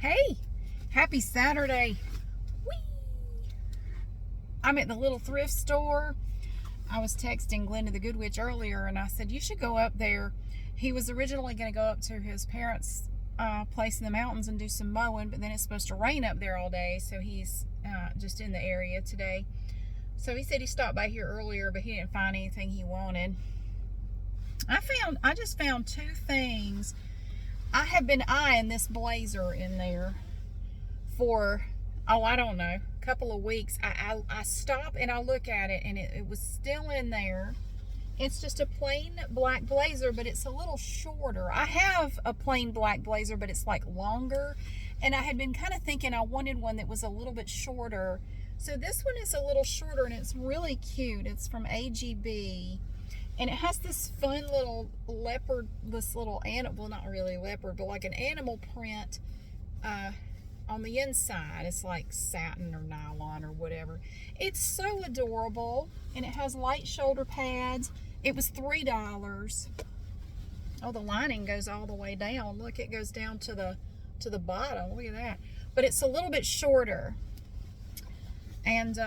Hey, happy Saturday. Whee! I'm at the little thrift store. I was texting Glenn the Good Witch earlier and I said, you should go up there. He was originally going to go up to his parents' place in the mountains and do some mowing, but then it's supposed to rain up there all day, so he's just in the area today. So he said he stopped by here earlier, but he didn't find anything he wanted. I just found two things. I have been eyeing this blazer in there for, I don't know, a couple of weeks. I stop and I look at it and it was still in there. It's just a plain black blazer, but it's a little shorter. I have a plain black blazer, but it's like longer. And I had been kind of thinking I wanted one that was a little bit shorter. So this one is a little shorter and it's really cute. It's from AGB. And it has this fun little leopard, this little animal, well, not really leopard, but like an animal print on the inside. It's like satin or nylon or whatever. It's so adorable, and it has light shoulder pads. It was $3. Oh, the lining goes all the way down. Look, it goes down to the bottom. Look at that. But it's a little bit shorter. And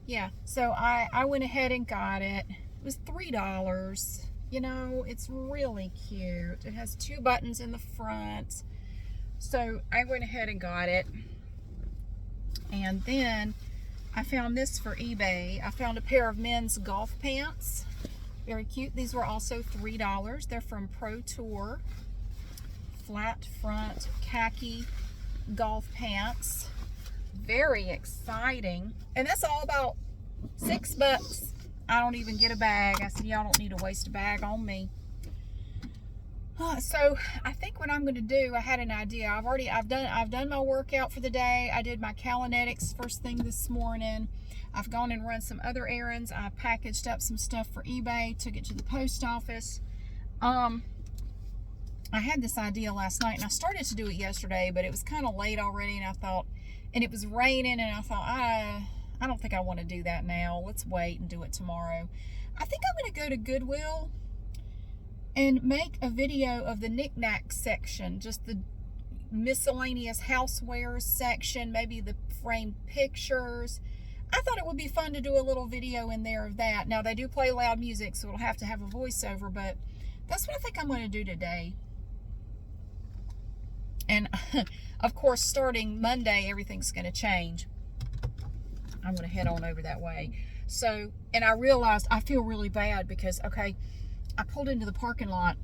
yeah, so I went ahead and got it. It was $3. You know, it's really cute. It has two buttons in the front. So I went ahead and got it. And then I found this for eBay. I found a pair of men's golf pants. Very cute. These were also $3. They're from Pro Tour. Flat front khaki golf pants. Very exciting. And that's all about $6. I don't even get a bag. I said, y'all don't need to waste a bag on me. So I think what I'm going to do, I had an idea. I've done my workout for the day. I did my Calinetics first thing this morning. I've gone and run some other errands. I packaged up some stuff for eBay, took it to the post office. I had this idea last night and I started to do it yesterday, but it was kind of late already, and I thought, and it was raining, and I thought, I don't think I want to do that now. Let's wait and do it tomorrow. I think I'm going to go to Goodwill and make a video of the knick-knack section, just the miscellaneous housewares section, maybe the framed pictures. I thought it would be fun to do a little video in there of that. Now, they do play loud music, so it'll have to have a voiceover, but that's what I think I'm going to do today. And, of course, starting Monday, everything's going to change. I'm going to head on over that way. So, and I realized I feel really bad because, okay, I pulled into the parking lot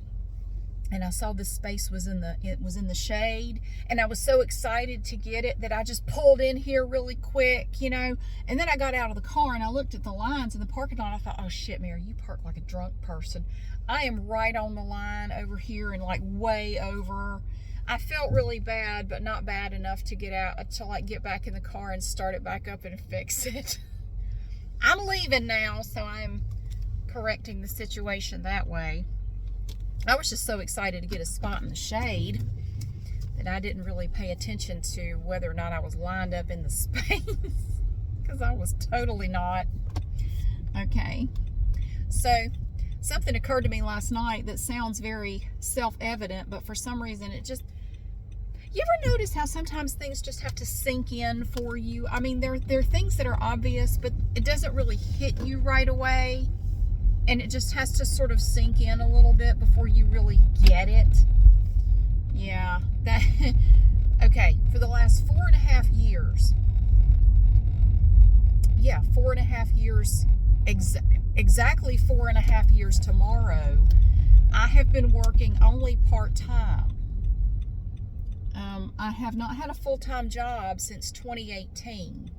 and I saw this space was in the shade, and I was so excited to get it that I just pulled in here really quick, you know. And then I got out of the car and I looked at the lines in the parking lot. I thought, oh shit, Mary, you park like a drunk person. I am right on the line over here and like way over. I felt really bad, but not bad enough to get out, to like get back in the car and start it back up and fix it. I'm leaving now, so I'm correcting the situation that way. I was just so excited to get a spot in the shade that I didn't really pay attention to whether or not I was lined up in the space, because I was totally not. Okay, so something occurred to me last night that sounds very self-evident, but for some reason it just, you ever notice how sometimes things just have to sink in for you? I mean, there are things that are obvious, but it doesn't really hit you right away, and it just has to sort of sink in a little bit before you really get it. Yeah, that, okay, for the last 4.5 years, yeah, 4.5 years, exactly 4.5 years tomorrow, I have been working only part-time. I have not had a full-time job since 2018.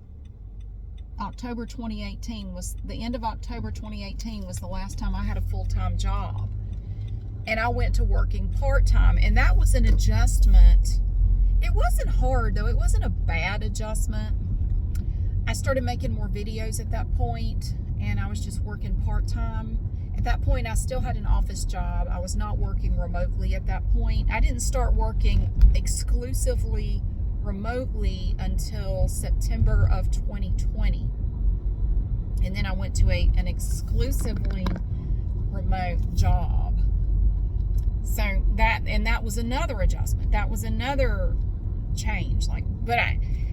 October 2018 was, the end of October 2018 was the last time I had a full-time job. And I went to working part-time, and that was an adjustment. It wasn't hard, though. It wasn't a bad adjustment. I started making more videos at that point, and I was just working part-time. At that point, I still had an office job. I was not working remotely at that point. I didn't start working exclusively remotely until September of 2020. And then I went to an exclusively remote job. So that was another adjustment. That was another change.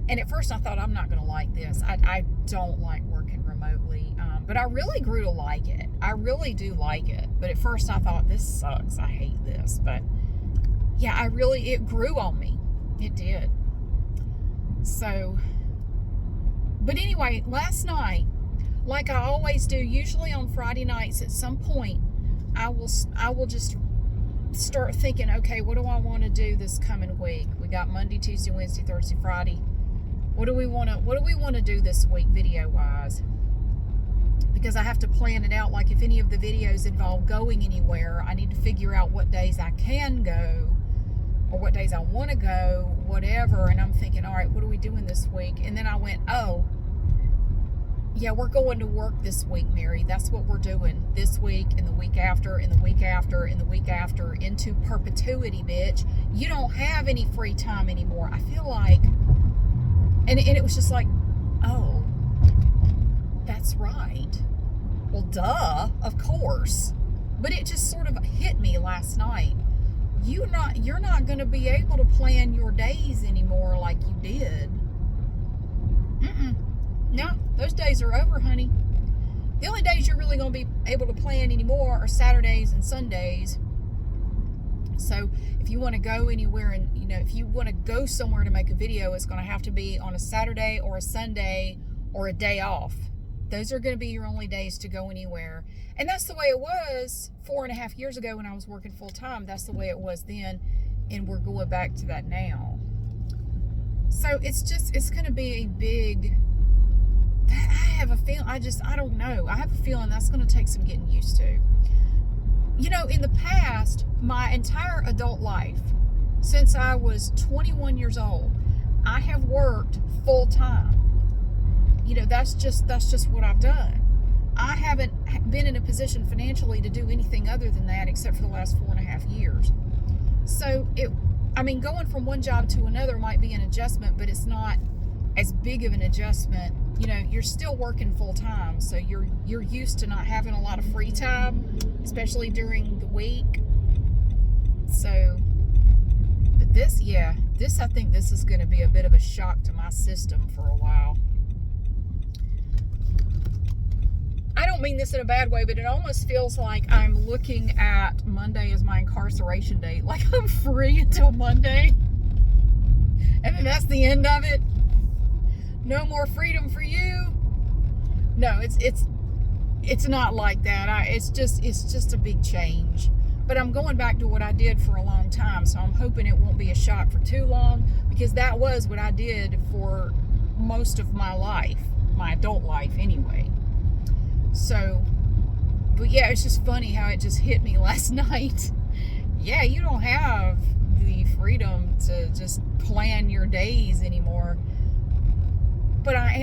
And at first I thought, I'm not going to like this. I don't like working remotely. But I really grew to like it. I really do like it. But at first I thought, this sucks. I hate this. But yeah, it grew on me. It did. So, but anyway, last night, like I always do, usually on Friday nights at some point, I will just start thinking, okay, what do I want to do this coming week? We got Monday, Tuesday, Wednesday, Thursday, Friday. What do we want to do this week video wise? Because I have to plan it out. Like if any of the videos involve going anywhere, I need to figure out what days I can go or what days I want to go, whatever. And I'm thinking, all right, what are we doing this week? And then I went, oh, yeah, we're going to work this week, Mary. That's what we're doing this week and the week after and the week after and the week after into perpetuity, bitch. You don't have any free time anymore. I feel like, and it was just like, oh, that's right. Well, duh, of course. But it just sort of hit me last night. You're not going to be able to plan your days anymore like you did. No, those days are over, honey. The only days you're really going to be able to plan anymore are Saturdays and Sundays. So if you want to go anywhere and, if you want to go somewhere to make a video, it's going to have to be on a Saturday or a Sunday or a day off. Those are going to be your only days to go anywhere. And that's the way it was 4.5 years ago when I was working full time. That's the way it was then. And we're going back to that now. So it's going to be a big, I have a feeling, I don't know. I have a feeling that's going to take some getting used to. In the past, my entire adult life, since I was 21 years old, I have worked full time. That's just what I've done. I haven't been in a position financially to do anything other than that except for the last 4.5 years. So going from one job to another might be an adjustment, but it's not as big of an adjustment. You're still working full time, so you're used to not having a lot of free time, especially during the week. So, but this I think this is going to be a bit of a shock to my system for a while. I don't mean this in a bad way, but it almost feels like I'm looking at Monday as my incarceration date. Like I'm free until Monday. And then that's the end of it. No more freedom for you. No, it's not like that. It's just a big change. But I'm going back to what I did for a long time, so I'm hoping it won't be a shock for too long, because that was what I did for most of my life, my adult life anyway. So, but yeah, it's just funny how it just hit me last night. Yeah, you don't have the freedom to just plan your days anymore. But I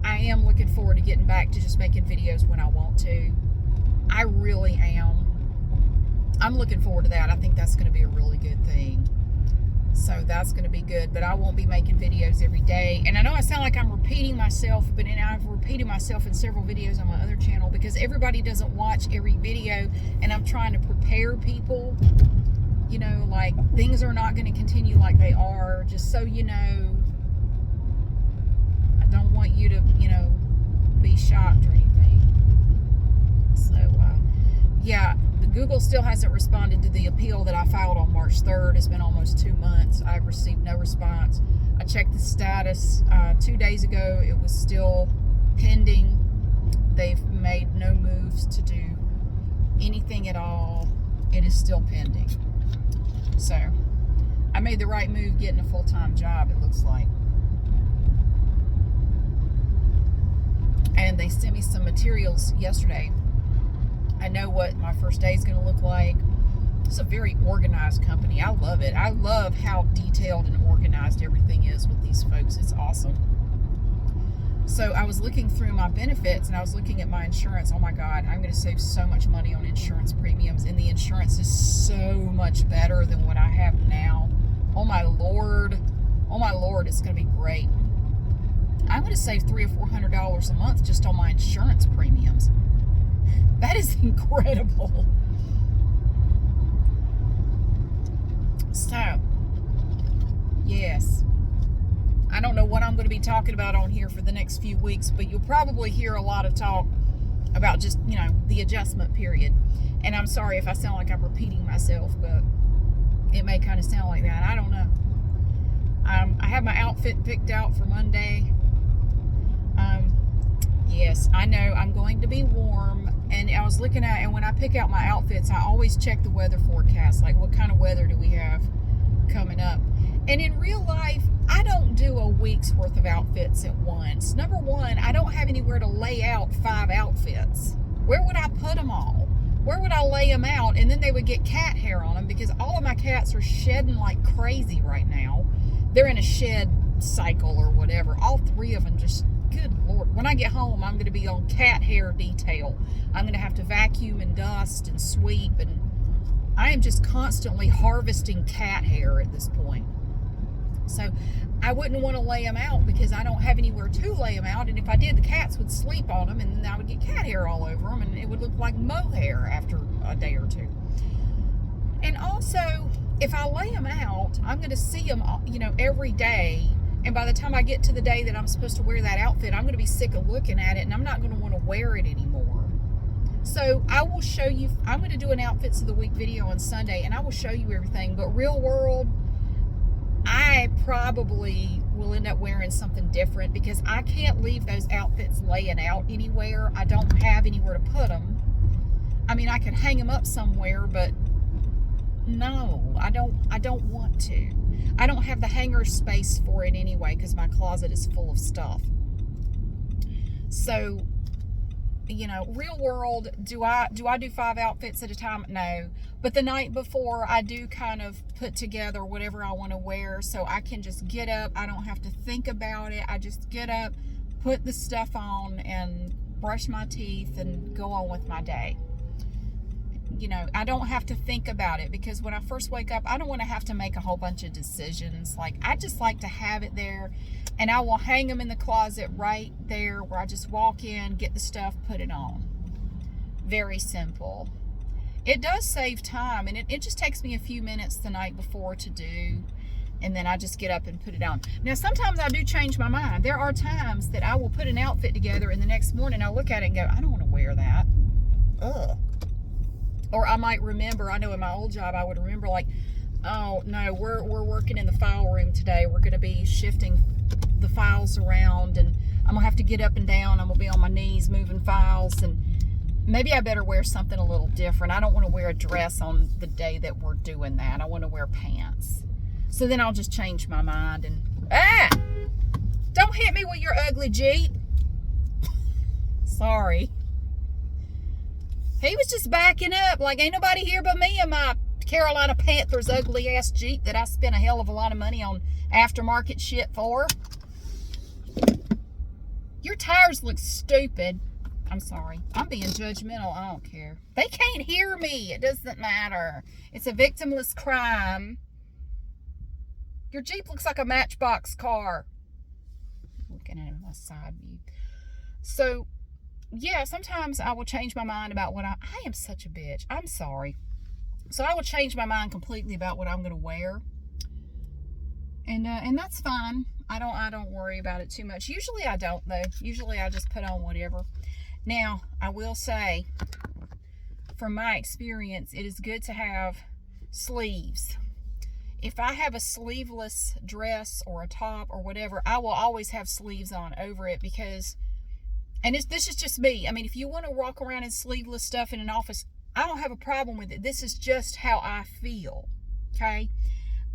am looking forward to getting back to just making videos when I want to. I really am. I'm looking forward to that. I think that's going to be a really good thing. So that's going to be good. But I won't be making videos every day. And I know I sound like I'm repeating myself, but I've repeated myself in several videos on my other channel because everybody doesn't watch every video. And I'm trying to prepare people. Like things are not going to continue like they are. Just so you know. I don't want you to, be shocked or anything. So, yeah. Google still hasn't responded to the appeal that I filed on March 3rd. It's been almost 2 months. I've received no response. I checked the status 2 days ago. It was still pending. They've made no moves to do anything at all. It is still pending. So, I made the right move getting a full-time job, it looks like. And they sent me some materials yesterday. I know what my first day is going to look like. It's a very organized company. I love it. I love how detailed and organized everything is with these folks. It's awesome. So I was looking through my benefits and I was looking at my insurance. Oh my God, I'm going to save so much money on insurance premiums. And the insurance is so much better than what I have now. Oh my Lord. Oh my Lord, it's going to be great. I'm going to save $300 or $400 a month just on my insurance premiums. That is incredible. So, yes. I don't know what I'm going to be talking about on here for the next few weeks, but you'll probably hear a lot of talk about just, the adjustment period. And I'm sorry if I sound like I'm repeating myself, but it may kind of sound like that. I don't know. I have my outfit picked out for Monday. Yes, I know I'm going to be warm. And I was looking at, and when I pick out my outfits, I always check the weather forecast. Like, what kind of weather do we have coming up? And in real life, I don't do a week's worth of outfits at once. Number one, I don't have anywhere to lay out 5 outfits. Where would I put them all? Where would I lay them out? And then they would get cat hair on them, because all of my cats are shedding like crazy right now. They're in a shed cycle or whatever. All 3 of them just, good Lord. When I get home, I'm going to be on cat hair detail. I'm going to have to vacuum and dust and sweep, and I am just constantly harvesting cat hair at this point. So I wouldn't want to lay them out because I don't have anywhere to lay them out. And if I did, the cats would sleep on them, and then I would get cat hair all over them, and it would look like mohair after a day or 2. And also, if I lay them out, I'm going to see them, every day. And by the time I get to the day that I'm supposed to wear that outfit, I'm going to be sick of looking at it, and I'm not going to want to wear it anymore. So I will show you, I'm going to do an Outfits of the Week video on Sunday, and I will show you everything. But real world, I probably will end up wearing something different, because I can't leave those outfits laying out anywhere. I don't have anywhere to put them. I mean, I could hang them up somewhere, but no, I don't want to. I don't have the hanger space for it anyway, because my closet is full of stuff. So, real world, do I do 5 outfits at a time? No. But the night before, I do kind of put together whatever I want to wear, so I can just get up. I don't have to think about it. I just get up, put the stuff on, and brush my teeth and go on with my day. I don't have to think about it, because when I first wake up, I don't want to have to make a whole bunch of decisions. Like, I just like to have it there, and I will hang them in the closet right there where I just walk in, get the stuff, put it on. Very simple. It does save time, and it just takes me a few minutes the night before to do, and then I just get up and put it on. Now, sometimes I do change my mind. There are times that I will put an outfit together, and the next morning I'll look at it and go, I don't want to wear that. Ugh. Or I might remember, I know in my old job, I would remember, like, oh, no, we're working in the file room today. We're going to be shifting the files around, and I'm going to have to get up and down. I'm going to be on my knees moving files, and maybe I better wear something a little different. I don't want to wear a dress on the day that we're doing that. I want to wear pants. So then I'll just change my mind and, don't hit me with your ugly Jeep. Sorry. He was just backing up like ain't nobody here but me and my Carolina Panthers ugly ass Jeep that I spent a hell of a lot of money on aftermarket shit for. Your tires look stupid. I'm sorry. I'm being judgmental. I don't care. They can't hear me. It doesn't matter. It's a victimless crime. Your Jeep looks like a Matchbox car. Looking at my side view. So, yeah, sometimes I will change my mind about what I am such a bitch. I'm sorry. So I will change my mind completely about what I'm going to wear. And that's fine. I don't worry about it too much. Usually I don't, though. Usually I just put on whatever. Now, I will say, from my experience, it is good to have sleeves. If I have a sleeveless dress or a top or whatever, I will always have sleeves on over it, because, and this is just me. I mean, if you want to walk around in sleeveless stuff in an office, I don't have a problem with it. This is just how I feel, okay?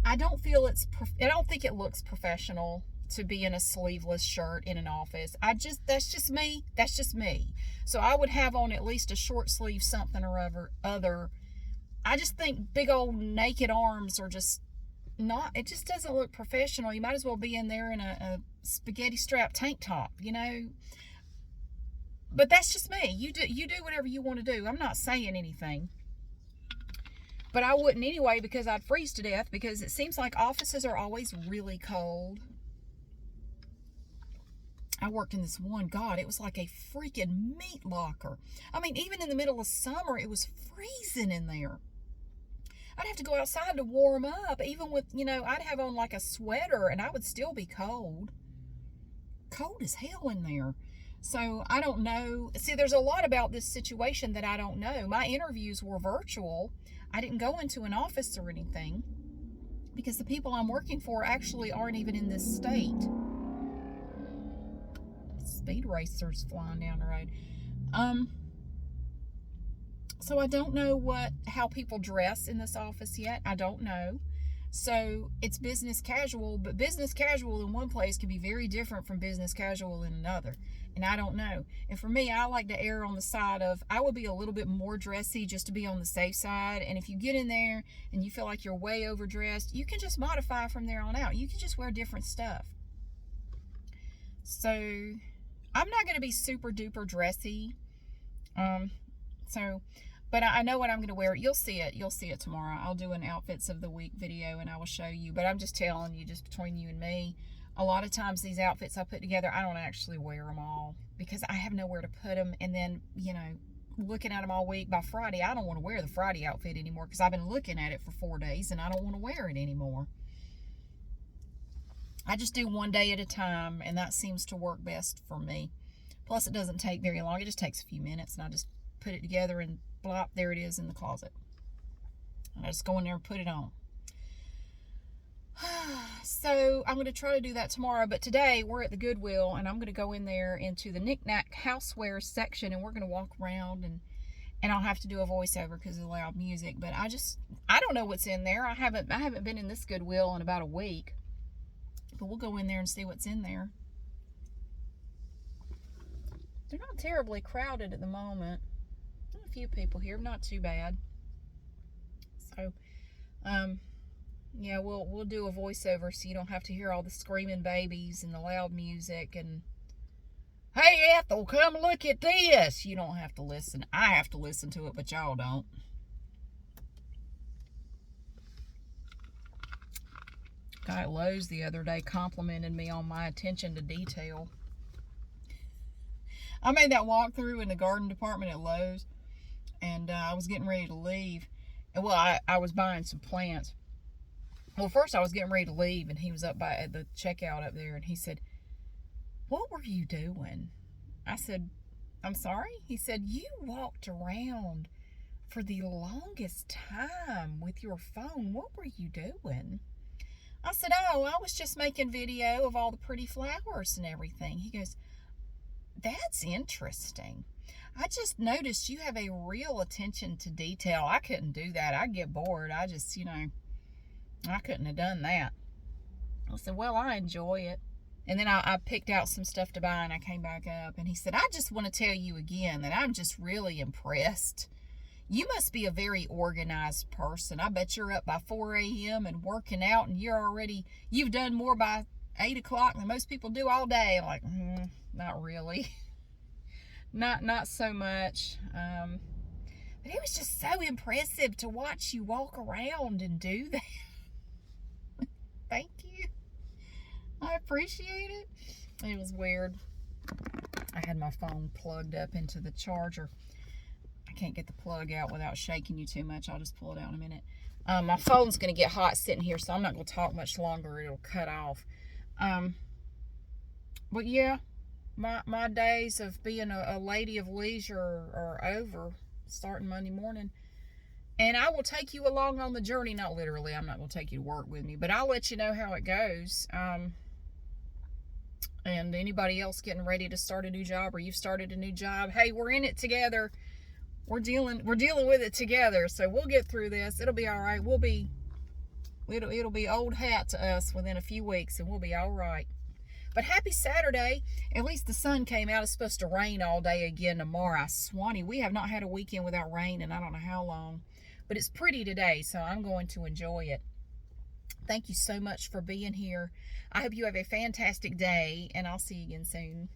I don't think it looks professional to be in a sleeveless shirt in an office. That's just me. That's just me. So I would have on at least a short sleeve something or other. I just think big old naked arms are just not, it just doesn't look professional. You might as well be in there in a spaghetti strap tank top, But that's just me. You do whatever you want to do. I'm not saying anything. But I wouldn't anyway, because I'd freeze to death, because it seems like offices are always really cold. I worked in this one, God, it was like a freaking meat locker. I mean, even in the middle of summer, it was freezing in there. I'd have to go outside to warm up. Even with, I'd have on like a sweater and I would still be cold. Cold as hell in there. So I don't know. See, there's a lot about this situation that I don't know. My interviews were virtual. I didn't go into an office or anything because the people I'm working for actually aren't even in this state. Speed racers flying down the road. So I don't know how people dress in this office yet. I don't know. So it's business casual, but business casual in one place can be very different from business casual in another. And I don't know. And for me, I like to err on the side of, I would be a little bit more dressy just to be on the safe side. And if you get in there and you feel like you're way overdressed, you can just modify from there on out. You can just wear different stuff. So I'm not going to be super duper dressy. But I know what I'm going to wear. You'll see it. You'll see it tomorrow. I'll do an outfits of the week video and I will show you. But I'm just telling you, just between you and me, a lot of times these outfits I put together, I don't actually wear them all because I have nowhere to put them. And then, looking at them all week, by Friday, I don't want to wear the Friday outfit anymore because I've been looking at it for 4 days and I don't want to wear it anymore. I just do one day at a time and that seems to work best for me. Plus, it doesn't take very long. It just takes a few minutes and I just put it together and blop, there it is in the closet. I just go in there and put it on. So I'm going to try to do that tomorrow, but today we're at the Goodwill and I'm going to go in there into the knick-knack houseware section and we're going to walk around and I'll have to do a voiceover because of the loud music, but I don't know what's in there. I haven't been in this Goodwill in about a week, but we'll go in there and see what's in there. They're not terribly crowded at the moment. A few people here, not too bad. So, yeah, we'll do a voiceover so you don't have to hear all the screaming babies and the loud music and, hey Ethel, come look at this. You don't have to listen. I have to listen to it, but y'all don't. Guy at Lowe's the other day complimented me on my attention to detail. I made that walkthrough in the garden department at Lowe's. And I was getting ready to leave. And well, I was buying some plants. Well, first I was getting ready to leave, and he was up at the checkout up there, and he said, "What were you doing?" I said, "I'm sorry?" He said, "You walked around for the longest time with your phone. What were you doing?" I said, "Oh, I was just making video of all the pretty flowers and everything." He goes, "That's interesting. I just noticed you have a real attention to detail. I couldn't do that. I'd get bored. I just, I couldn't have done that." I said, "Well, I enjoy it." And then I picked out some stuff to buy and I came back up and he said, "I just want to tell you again that I'm just really impressed. You must be a very organized person. I bet you're up by 4 a.m. and working out and you've done more by 8 o'clock than most people do all day." I'm like, not really. Not so much. But it was just so impressive to watch you walk around and do that. Thank you. I appreciate it. It was weird. I had my phone plugged up into the charger. I can't get the plug out without shaking you too much. I'll just pull it out in a minute. My phone's going to get hot sitting here, so I'm not going to talk much longer. It'll cut off. But yeah. My days of being a lady of leisure are over, starting Monday morning. And I will take you along on the journey. Not literally, I'm not going to take you to work with me, but I'll let you know how it goes. And anybody else getting ready to start a new job or you've started a new job, hey, we're in it together. We're dealing with it together. So we'll get through this. It'll be all right. It'll be old hat to us within a few weeks and we'll be all right. But happy Saturday. At least the sun came out. It's supposed to rain all day again tomorrow. Swanee, we have not had a weekend without rain in I don't know how long. But it's pretty today, so I'm going to enjoy it. Thank you so much for being here. I hope you have a fantastic day, and I'll see you again soon.